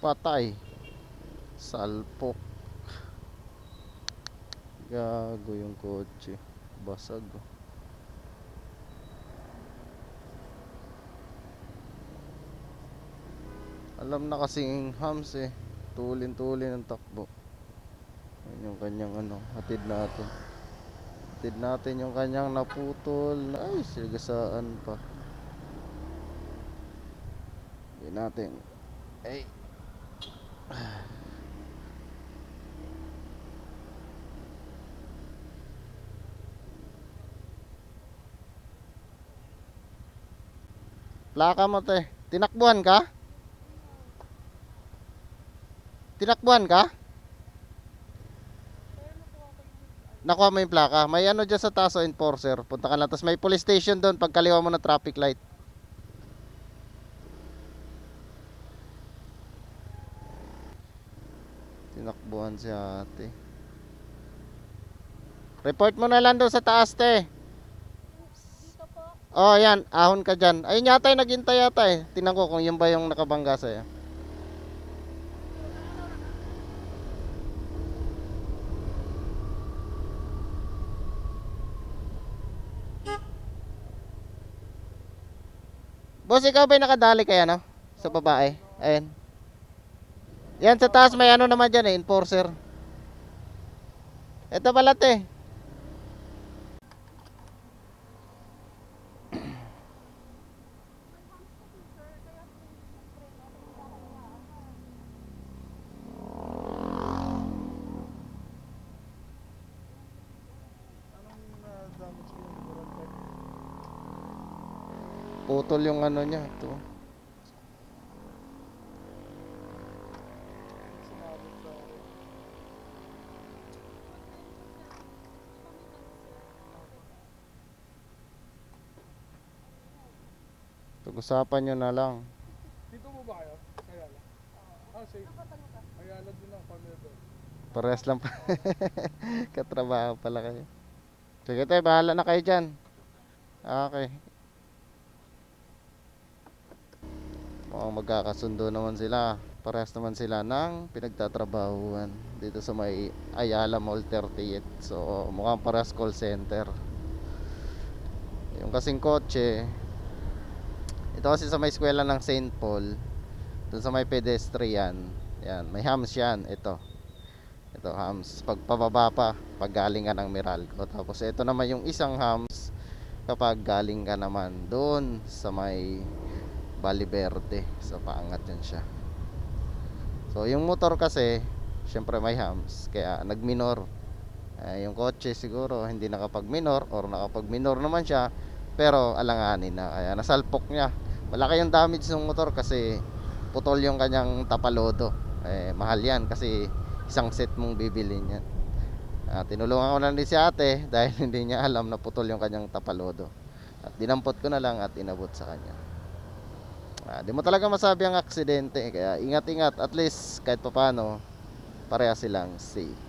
patay. Salpok. Gago yung kotse. Basag. Alam na kasing hams eh. Tulin-tulin ang takbo. Yun yung kanyang ano, hatid natin. Hatid natin yung kanyang naputol. Ay, sigasaan pa. Hindi natin. Ay. Plaka mo te. Tinakbuhan ka? Tinakbuhan ka? Nakuha mo yung plaka. May ano dyan sa taso enforcer. Punta ka lang. Tapos may police station doon. Pagkaliwa mo na traffic light. Tinakbuhan si ate. Report mo na lang doon sa taas te. Oh, yan. Ahon ka dyan. Ayun yata yung naghintay yata eh. Tingnan ko kung yun ba yung nakabangga sa'yo. Boss, ikaw ba yung nakadali kaya no? Sa babae. Ayun. Yan sa taas may ano naman dyan eh. Enforcer. Ito pala te. Putol yung ano niya. Ito. Pag-usapan nyo na lang. Dito mo ba kayo? Ayala? Safe. Ayala din ang pamilya doon. Parehas lang pa. Katrabaho pala kayo. Sige tayo, bahala na kayo dyan. Okay. Mukhang magkakasundo naman sila. Parehas naman sila ng pinagtatrabahuan dito sa may Ayala Mall 38. So mukhang parehas call center. Yung kasing kotse, ito kasi sa may eskwela ng St. Paul, dun sa may pedestrian. Yan, may hams yan. Ito hams pag pababa pa, pag galing ka ng Meralco. Tapos ito naman yung isang hams kapag galing ka naman doon sa may Valle Verde. So paangat yan siya. So yung motor kasi syempre may hams, kaya nagminor. Yung kotse siguro hindi nakapag-minor or nakapag-minor naman siya, pero alanganin na, kaya nasalpok niya. Malaki yung damage ng motor kasi putol yung kanyang tapalodo. Mahal yan kasi isang set mong bibilin yan. Tinulungan ko na din si ate dahil hindi niya alam na putol yung kanyang tapalodo. At dinampot ko na lang at inabot sa kanya. Di mo talaga masabi ang aksidente, kaya ingat-ingat, at least kahit papano pareha silang safe.